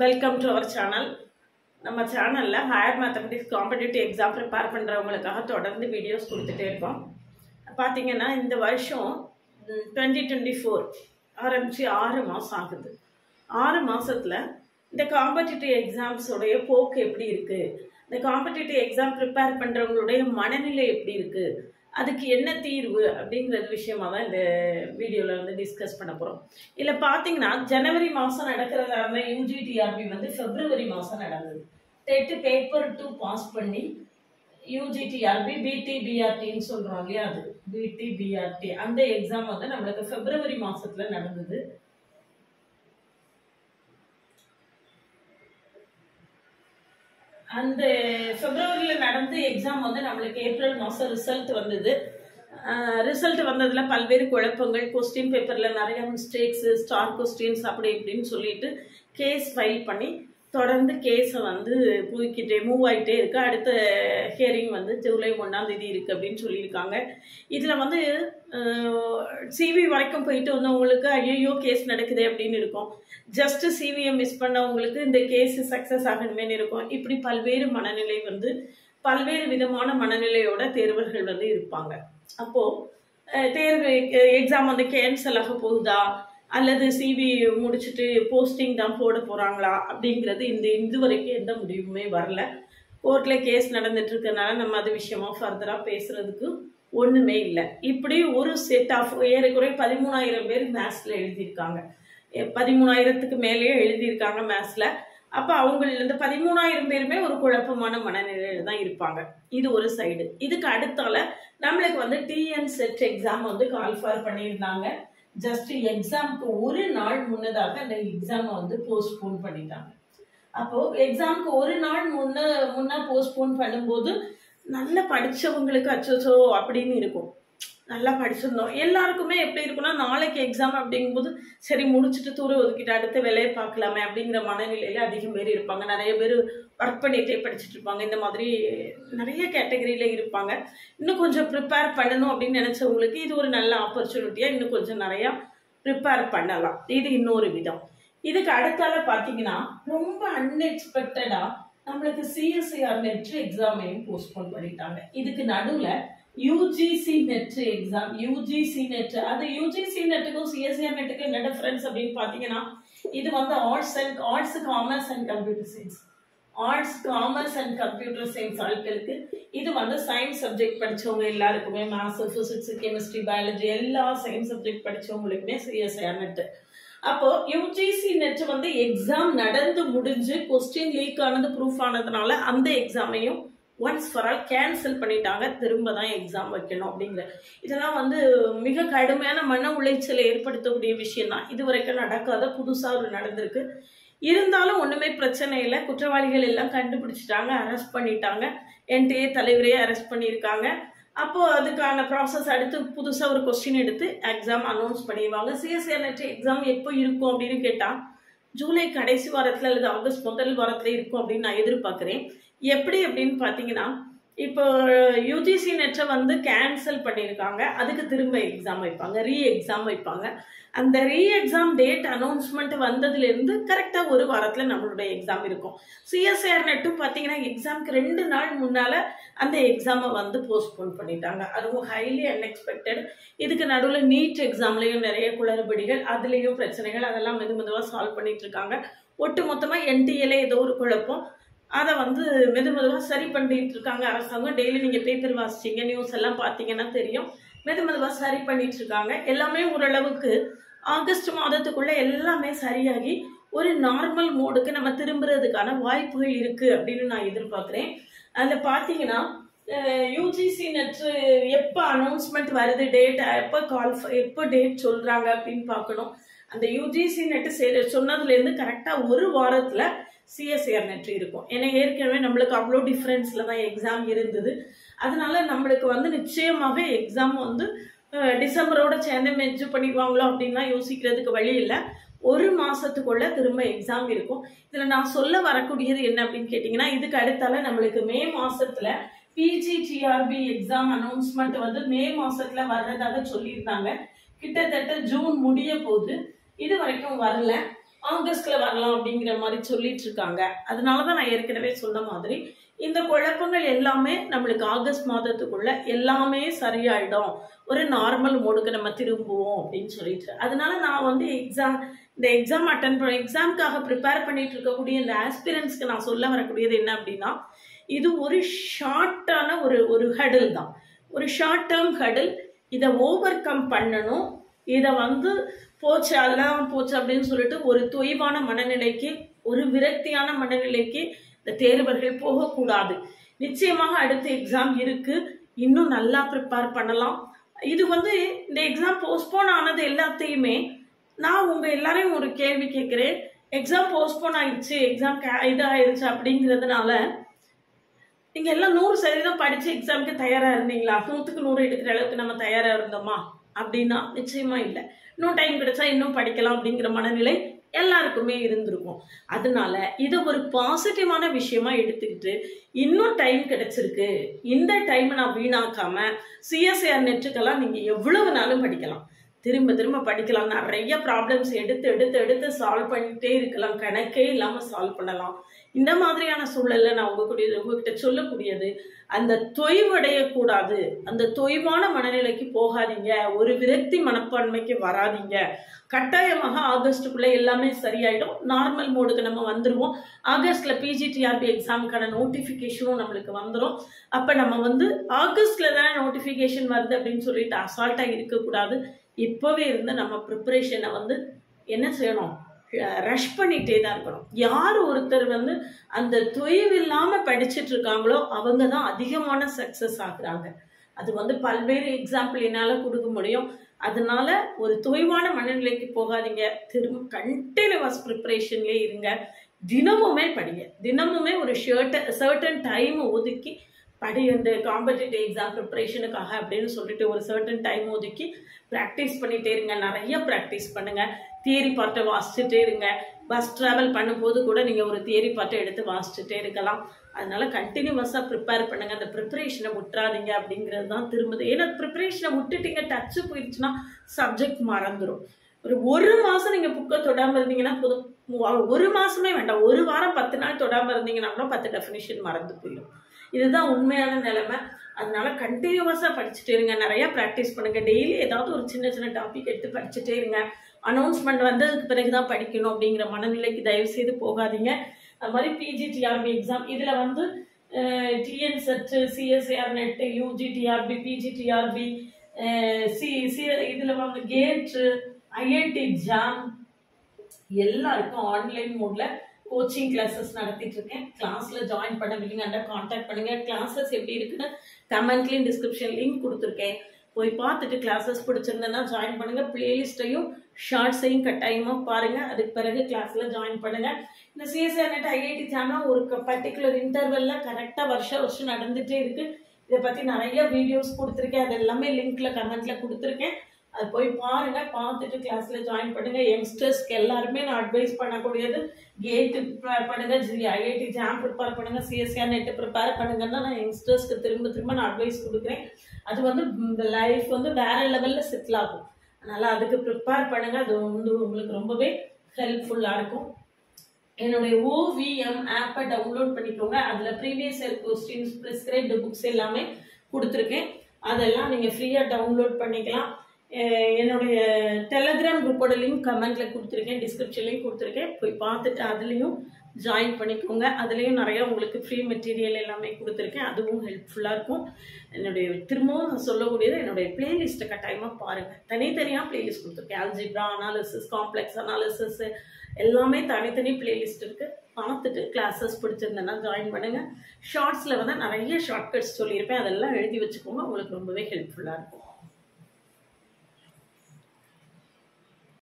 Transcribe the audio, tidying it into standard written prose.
Welcome to our channel. நம்ம சேனலில் higher mathematics competitive exam prepare பண்ணுறவங்களுக்காக தொடர்ந்து வீடியோஸ் கொடுத்துட்டே இருக்கோம். பார்த்திங்கன்னா இந்த வருஷம் 2024 ஆரம்பித்து 6 மாதம் ஆகுது. 6 மாதத்தில் இந்த காம்படிட்டிவ் எக்ஸாம்ஸோடைய போக்கு எப்படி இருக்குது, இந்த காம்படிட்டிவ் எக்ஸாம் ப்ரிப்பேர் பண்ணுறவங்களுடைய மனநிலை எப்படி இருக்குது, அதுக்கு என்ன தீர்வு அப்படிங்கிறது விஷயமா தான் இந்த வீடியோவில் வந்து டிஸ்கஸ் பண்ண போகிறோம். இதில் பார்த்தீங்கன்னா ஜனவரி மாதம் நடக்கிறதா இருந்தால் யூஜிடிஆர்பி வந்து பிப்ரவரி மாதம் நடந்தது. டெட் பேப்பர் 2 பாஸ் பண்ணி யூஜிடிஆர்பி பிடிபிஆர்டின்னு சொல்கிறோம் இல்லையா, அது பிடிபிஆர்டி அந்த எக்ஸாம் வந்து நம்மளுக்கு பிப்ரவரி மாதத்தில் நடந்தது. அந்த பிப்ரவரியில் நடந்த எக்ஸாம் வந்து நம்மளுக்கு ஏப்ரல் மாதம் ரிசல்ட் வந்தது. ரிசல்ட் வந்ததில் பல்வேறு குழப்பங்கள், கொஸ்டின் பேப்பரில் நிறைய மிஸ்டேக்ஸு, ஸ்டார் கொஸ்டின்ஸ் அப்படி இப்படின்னு சொல்லிட்டு கேஸ் ஃபைல் பண்ணி தொடர்ந்து கேஸை வந்து மூவ் ஆகிட்டே இருக்கு. அடுத்த ஹியரிங் வந்து ஜூலை 1ஆம் தேதி இருக்குது அப்படின்னு சொல்லியிருக்காங்க. இதில் வந்து சிவி வரைக்கும் போயிட்டு வந்தவங்களுக்கு ஐயோ கேஸ் நடக்குது அப்படின்னு இருக்கும். ஜஸ்ட் சிவியை மிஸ் பண்ணவங்களுக்கு இந்த கேஸ் சக்ஸஸ் ஆகணுமே இருக்கும். இப்படி பல்வேறு மனநிலை வந்து பல்வேறு விதமான மனநிலையோட தேர்வர்கள் வந்து இருப்பாங்க. அப்போது தேர்வு எக்ஸாம் வந்து கேன்சல் ஆக போகுதா அல்லது சிவி முடிச்சுட்டு போஸ்டிங் தான் போட போகிறாங்களா அப்படிங்கிறது இது வரைக்கும் எந்த முடிவுமே வரல. கோர்ட்டில் கேஸ் நடந்துட்டு இருக்கனால நம்ம அது விஷயமா ஃபர்தராக பேசுறதுக்கு ஒன்றுமே இல்லை. இப்படி ஒரு செட் ஆஃப் ஏறக்குறைய 13,000 பேர் மேத்ஸில் எழுதியிருக்காங்க. 13,000க்கு மேலேயே எழுதியிருக்காங்க மேத்ஸில். அப்போ இந்த 13,000 பேருமே ஒரு குழப்பமான மனநிலையில் தான் இருப்பாங்க. இது ஒரு சைடு. இதுக்கு அடுத்தால நம்மளுக்கு வந்து டிஎன் செட் எக்ஸாம் வந்து கால்ஃபார் பண்ணியிருந்தாங்க. ஜஸ்ட் எக்ஸாமுக்கு ஒரு நாள் முன்னதாக அந்த எக்ஸாமை வந்து போஸ்ட்போன் பண்ணிட்டாங்க. அப்போ எக்ஸாமுக்கு ஒரு நாள் முன்ன போஸ்ட்போன் பண்ணும்போது நல்லா படித்தவங்களுக்கு அச்சோ அப்படின்னு இருக்கும். நல்லா படிச்சிருந்தோம் எல்லாருக்குமே எப்படி இருக்குன்னா, நாளைக்கு எக்ஸாம் அப்படிங்கும்போது சரி முடிச்சுட்டு தூர ஒதுக்கிட்டு அடுத்த வேலையை பார்க்கலாமே அப்படிங்கிற மனநிலையில அதிகம் பேர் இருப்பாங்க. நிறைய பேர் ஒர்க் பண்ணிகிட்டே படிச்சுட்டு இருப்பாங்க. இந்த மாதிரி நிறைய கேட்டகரியில் இருப்பாங்க. இன்னும் கொஞ்சம் ப்ரிப்பேர் பண்ணணும் அப்படின்னு நினச்சவங்களுக்கு இது ஒரு நல்ல ஆப்பர்ச்சுனிட்டியாக இன்னும் கொஞ்சம் நிறையா ப்ரிப்பேர் பண்ணலாம். இது இன்னொரு விதம். இதுக்கு அடுத்தால பார்த்தீங்கன்னா ரொம்ப அன்எக்ஸ்பெக்டடாக நம்மளுக்கு சிஎஸ்ஐஆர் நெட் எக்ஸாமையும் போஸ்ட்போன் பண்ணிட்டாங்க. இதுக்கு நடுவில் UGC net exam, UGC net, அது யூஜிசி நெட்டுக்கும் சிஎஸ்ஐஆர் நெட்டுக்கும் என்ன டிஃபரன்ஸ் அப்படின்னு பார்த்தீங்கன்னா, இது வந்து arts commerce and computer science, arts commerce and computer science ஆட்களுக்கு, இது வந்து சயின்ஸ் சப்ஜெக்ட் படித்தவங்க எல்லாருக்குமே, மேத்ஸ், ஃபிசிக்ஸ், கெமிஸ்ட்ரி, பயாலஜி எல்லா சயின்ஸ் சப்ஜெக்ட் படித்தவங்களுக்குமே சிஎஸ்ஐஆர் நெட். அப்போ யூஜிசி நெட் வந்து எக்ஸாம் நடந்து முடிஞ்சு கொஸ்டின் லீக் ஆனது ப்ரூஃப் ஆனதுனால அந்த எக்ஸாமையும் ஒன்ஸ் ஃபார் ஆல் கேன்சல் பண்ணிட்டாங்க. திரும்ப தான் எக்ஸாம் வைக்கணும் அப்படிங்கிற இதெல்லாம் வந்து மிக கடுமையான மன உளைச்சலை ஏற்படுத்தக்கூடிய விஷயம் தான். இது வரைக்கும் நடக்காத புதுசாக ஒரு நடந்திருக்கு. இருந்தாலும் ஒன்றுமே பிரச்சனை இல்லை. குற்றவாளிகள் எல்லாம் கண்டுபிடிச்சிட்டாங்க, அரெஸ்ட் பண்ணிட்டாங்க. என்டிஏ தலைவரையே அரெஸ்ட் பண்ணியிருக்காங்க. அப்போது அதுக்கான ப்ராசஸ் அடுத்து புதுசாக ஒரு கொஸ்டின் எடுத்து எக்ஸாம் அனௌன்ஸ் பண்ணிடுவாங்க. சிஎஸ்ஐஆர் நெட் எக்ஸாம் எப்போ இருக்கும் அப்படின்னு கேட்டால் ஜூலை கடைசி வாரத்தில் அல்லது ஆகஸ்ட் முதல் வாரத்தில் இருக்கும் அப்படின்னு நான் எதிர்பார்க்குறேன். எப்படி அப்படின்னு பார்த்தீங்கன்னா, இப்போ யூஜிசி நெட்டை வந்து கேன்சல் பண்ணியிருக்காங்க. அதுக்கு திரும்ப எக்ஸாம் வைப்பாங்க, எக்ஸாம் வைப்பாங்க. அந்த எக்ஸாம் டேட் அனௌன்ஸ்மெண்ட் வந்ததுலேருந்து கரெக்டாக ஒரு வாரத்தில் நம்மளுடைய எக்ஸாம் இருக்கும். சிஎஸ்ஐஆர் நெட்டும் பார்த்தீங்கன்னா எக்ஸாமுக்கு 2 நாள் முன்னால் அந்த எக்ஸாமை வந்து போஸ்ட்போன் பண்ணிட்டாங்க. அதுவும் ஹைலி அன்எக்ஸ்பெக்டட். இதுக்கு நடுவில் நீட் எக்ஸாம்லேயும் நிறைய குளறுபடிகள், அதுலேயும் பிரச்சனைகள், அதெல்லாம் மெதுவாக சால்வ் பண்ணிட்டு இருக்காங்க. ஒட்டு மொத்தமாக என்டிஏல ஏதோ ஒரு குழப்பம், அதை வந்து மெதுவாக சரி பண்ணிட்டு இருக்காங்க அரசாங்கம். டெய்லி நீங்கள் பேப்பர் வாசிச்சிங்க, நியூஸ் எல்லாம் பார்த்தீங்கன்னா தெரியும். மெதுவாக சரி பண்ணிட்டு இருக்காங்க. எல்லாமே ஓரளவுக்கு ஆகஸ்ட் மாதத்துக்குள்ள எல்லாமே சரியாகி ஒரு நார்மல் மோடுக்கு நம்ம திரும்புறதுக்கான வாய்ப்புகள் இருக்குது அப்படின்னு நான் எதிர்பார்க்குறேன். அதில் பார்த்தீங்கன்னா யூஜிசி நெட் எப்போ அனௌன்ஸ்மெண்ட் வருது, டேட் எப்போ டேட் சொல்கிறாங்க அப்படின்னு பார்க்கணும். அந்த யூஜிசி நெட்டு சொன்னதுலேருந்து கரெக்டாக ஒரு வாரத்தில் சிஎஸ்ஐஆர் நெட் இருக்கும். ஏன்னா ஏற்கனவே நம்மளுக்கு அவ்வளோ டிஃப்ரென்ஸில் தான் எக்ஸாம் இருந்தது. அதனால நம்மளுக்கு வந்து நிச்சயமாக எக்ஸாம் வந்து டிசம்பரோட சேர்ந்து மெர்ஜ் பண்ணிடுவாங்களோ அப்படின்லாம் யோசிக்கிறதுக்கு வழி இல்லை. ஒரு மாதத்துக்குள்ள திரும்ப எக்ஸாம் இருக்கும். இதில் நான் சொல்ல வரக்கூடியது என்ன அப்படின்னு கேட்டிங்கன்னா, இதுக்கு அடுத்தால நம்மளுக்கு மே மாதத்தில் பிஜிடிஆர்பி எக்ஸாம் அனௌன்ஸ்மெண்ட் வந்து மே மாதத்தில் வர்றதாக சொல்லியிருந்தாங்க. கிட்டத்தட்ட ஜூன் முடிய போகுது, இது வரைக்கும் வரல. ஆகஸ்ட்ல வரலாம் அப்படிங்கிற மாதிரி சொல்லிட்டு இருக்காங்க. அதனாலதான் நான் ஏற்கனவே சொன்ன மாதிரி இந்த குழப்பங்கள் எல்லாமே நம்மளுக்கு ஆகஸ்ட் மாதத்துக்குள்ள எல்லாமே சரியாயிடும், ஒரு நார்மல் மோடுக்கு நம்ம திரும்புவோம் அப்படின்னு சொல்லிட்டு. அதனால நான் வந்து இந்த எக்ஸாம் அட்டன் பண்ண எக்ஸாம்காக ப்ரிப்பேர் பண்ணிட்டு இருக்கக்கூடிய இந்த ஆஸ்பிரன்ஸ்க்கு நான் சொல்ல வரக்கூடியது என்ன அப்படின்னா, இது ஒரு ஷார்ட்டான ஒரு ஹடில் தான், ஒரு ஷார்ட் டேர்ம் ஹடில். இதை ஓவர் கம் பண்ணணும். இதை வந்து போச்சு அதெல்லாம் போச்சு அப்படின்னு சொல்லிட்டு ஒரு தொய்வான மனநிலைக்கு, ஒரு விரக்தியான மனநிலைக்கு இந்த தேர்வர்கள் போகக்கூடாது. நிச்சயமாக அடுத்த எக்ஸாம் இருக்கு, இன்னும் நல்லா ப்ரிப்பேர் பண்ணலாம். இது வந்து இந்த எக்ஸாம் போஸ்ட்போன் ஆனது எல்லாத்தையுமே நான் உங்க எல்லாரையும் ஒரு கேள்வி கேட்கிறேன். எக்ஸாம் போஸ்ட்போன் ஆயிடுச்சு, எக்ஸாம் இதாயிருச்சு அப்படிங்கிறதுனால நீங்க எல்லாம் 100% படிச்சு எக்ஸாமுக்கு தயாரா இருந்தீங்களா? 100க்கு 100 எடுக்கிற அளவுக்கு நம்ம தயாரா இருந்தோமா அப்படின்னா நிச்சயமா இல்லை. இன்னும் டைம் கிடைச்சா இன்னும் படிக்கலாம் அப்படிங்கிற மனநிலை எல்லாருக்குமே இருந்திருக்கும். அதனால இதை ஒரு பாசிட்டிவான விஷயமா எடுத்துக்கிட்டு இன்னும் டைம் கிடைச்சிருக்கு, இந்த டைம் நான் வீணாக்காம சிஎஸ்ஐஆர் நெட்டுக்கெல்லாம் நீங்க எவ்வளவு நாளும் படிக்கலாம், திரும்ப திரும்ப படிக்கலாம். நிறைய ப்ராப்ளம்ஸ் எடுத்து எடுத்து எடுத்து சால்வ் பண்ணிட்டே இருக்கலாம், கணக்கே இல்லாம சால்வ் பண்ணலாம். இந்த மாதிரியான சூழல்ல நான் உங்ககிட்ட சொல்லக்கூடியது, அந்த தொய்வடையக்கூடாது, அந்த தொய்வான மனநிலைக்கு போகாதீங்க, ஒரு விரக்தி மனப்பான்மைக்கு வராதீங்க. கட்டாயமாக ஆகஸ்டுக்குள்ள எல்லாமே சரியாயிடும், நார்மல் மோடுக்கு நம்ம வந்துருவோம். ஆகஸ்ட்ல பிஜிடிஆர்பி எக்ஸாமுக்கான நோட்டிபிகேஷனும் நம்மளுக்கு வந்துடும். அப்ப நம்ம வந்து ஆகஸ்ட்ல தானே நோட்டிபிகேஷன் வருது அப்படின்னு சொல்லிட்டு அசால்ட்டா இருக்கக்கூடாது. இப்பவே இருந்து நம்ம ப்ரிப்பரேஷனை வந்து என்ன செய்யணும், ரஷ் பண்ணிட்டே தான் இருக்கணும். யார் ஒருத்தர் வந்து அந்த தொய்வு இல்லாம படிச்சுட்டு இருக்காங்களோ அவங்க தான் அதிகமான சக்சஸ் ஆகுறாங்க. அது வந்து பல்வேறு எக்ஸாம்பிள் என்னால கொடுக்க முடியும். அதனால ஒரு தொய்வான மனநிலைக்கு போகாதீங்க, திரும்ப கண்டினியூஸ் ப்ரிப்பரேஷன்லேயே இருங்க. தினமுமே படிங்க, தினமுமே ஒரு சர்டன் டைம் ஒதுக்கி படி. இந்த காம்படிட்டிவ் எக்ஸாம் ப்ரிப்பரேஷனுக்காக அப்படின்னு சொல்லிட்டு ஒரு சர்டன் டைம் ஒதுக்கி ப்ராக்டிஸ் பண்ணிட்டே இருங்க. நிறைய ப்ராக்டிஸ் பண்ணுங்க. தியரி பார்ட்டை வாசிச்சுட்டே இருங்க. பஸ் ட்ராவல் பண்ணும்போது கூட நீங்கள் ஒரு தியரி பார்ட்டை எடுத்து வாசிச்சுட்டே இருக்கலாம். அதனால கண்டினியூஸாக ப்ரிப்பேர் பண்ணுங்க. அந்த ப்ரிப்பரேஷனை விட்டுறாதீங்க அப்படிங்கிறது தான் திரும்புது. ஏன்னா ப்ரிப்பரேஷனை விட்டுட்டீங்க, டச்சு போயிடுச்சுன்னா சப்ஜெக்ட் மறந்துடும். ஒரு மாதம் நீங்கள் புக்கை தொடாமல் இருந்தீங்கன்னா போதும். ஒரு மாதமே வேண்டாம், ஒரு வாரம் 10 நாள் தொடாமல் இருந்தீங்கன்னா கூட 10 டெஃபினிஷன் மறந்து போயிடும். இதுதான் உண்மையான நிலைமை. அதனால கண்டினியூஸாக படிச்சுட்டே இருங்க, நிறைய ப்ராக்டிஸ் பண்ணுங்க. டெய்லி ஏதாவது ஒரு சின்ன சின்ன டாபிக் எடுத்து படிச்சுட்டே இருங்க. அனௌன்ஸ்மெண்ட் வந்ததுக்கு பிறகுதான் படிக்கணும் அப்படிங்கிற மனநிலைக்கு தயவு செய்து போகாதீங்க. அது மாதிரி பிஜிடிஆர்பி எக்ஸாம் இதில் வந்து TN SET, CSIR NET, UGTRB, PGTRB, இதில் வந்து கேட், ஐஐடி எக்ஸாம் எல்லாருக்கும் ஆன்லைன் மோட்ல கோச்சிங் கிளாஸஸ் நடத்திட்டு இருக்கேன். கிளாஸ்ல ஜாயின் பண்ண வில்லிங்க கான்டாக்ட் பண்ணுங்க. கிளாஸஸ் எப்படி இருக்குன்னு கமெண்ட்லயும் டிஸ்கிரிப்ஷன் லிங்க் கொடுத்துருக்கேன், போய் பார்த்துட்டு கிளாஸஸ் பிடிச்சிருந்தேன்னா ஜாயின் பண்ணுங்க. பிளேலிஸ்டையும் ஷார்ட்ஸையும் கட்டாயமா பாருங்க. அதுக்கு பிறகு கிளாஸ்ல ஜாயின் பண்ணுங்க. இந்த சிஎஸ்ஆர் நெட் ஐஐடி எக்ஸாம்லாம் ஒரு பர்டிகுலர் இன்டர்வெல்ல கரெக்டா வருஷம் நடந்துட்டே இருக்கு. இதை பத்தி நிறைய வீடியோஸ் கொடுத்துருக்கேன், அது எல்லாமே லிங்க்ல கமெண்ட்ல கொடுத்துருக்கேன். அது போய் பாருங்க, பார்த்துட்டு கிளாஸ்ல ஜாயின் பண்ணுங்க. யங்ஸ்டர்ஸ்க்கு எல்லாருமே நான் அட்வைஸ் பண்ணக்கூடியது, கேட்டு ப்ரிப்பேர் பண்ணுங்க, ஐஐடி ஜாம் ப்ரிப்பேர் பண்ணுங்க, சிஎஸ்ஆர் நெட் ப்ரிப்பேர் பண்ணுங்கன்னா நான் யங்ஸ்டர்ஸ்க்கு திரும்ப நான் அட்வைஸ் கொடுக்குறேன். அது வந்து இந்த லைஃப் வந்து வேற லெவல்ல செட்டில் ஆகும். அதனால அதுக்கு ப்ரிப்பேர் பண்ணுங்க. அது வந்து உங்களுக்கு ரொம்பவே ஹெல்ப்ஃபுல்லா இருக்கும். என்னுடைய OVM ஆப்பை டவுன்லோட் பண்ணிக்கோங்க. அதுல previous year questions, prescribed books எல்லாமே கொடுத்துருக்கேன். அதெல்லாம் நீங்க ஃப்ரீயா டவுன்லோட் பண்ணிக்கலாம். என்னுடைய டெலகிராம் குரூப்போட லிங்க் கமெண்ட்ல கொடுத்துருக்கேன், டிஸ்கிரிப்ஷன்லையும் கொடுத்துருக்கேன். போய் பார்த்துட்டு அதுலேயும் ஜாயின் பண்ணிக்கோங்க. அதுலேயும் நிறைய உங்களுக்கு ஃப்ரீ மெட்டீரியல் எல்லாமே கொடுத்துருக்கேன், அதுவும் ஹெல்ப்ஃபுல்லாக இருக்கும். என்னுடைய திரும்பவும் நான் சொல்லக்கூடியது, என்னுடைய பிளேலிஸ்ட்டை கட்டாயமாக பாருங்கள். தனித்தனியாக பிளேலிஸ்ட் கொடுத்துருக்கேன். அல்ஜிப்ரா அனாலிசிஸ், காம்ப்ளெக்ஸ் அனாலிசிஸ் எல்லாமே தனித்தனி பிளேலிஸ்ட் இருக்குது. பார்த்துட்டு கிளாஸஸ் பிடிச்சிருந்தேன்னா ஜாயின் பண்ணுங்கள். ஷார்ட்ஸில் வந்து நிறைய ஷார்ட்கட்ஸ் சொல்லியிருப்பேன், அதெல்லாம் எழுதி வச்சுக்கோங்க, உங்களுக்கு ரொம்பவே ஹெல்ப்ஃபுல்லாக இருக்கும்.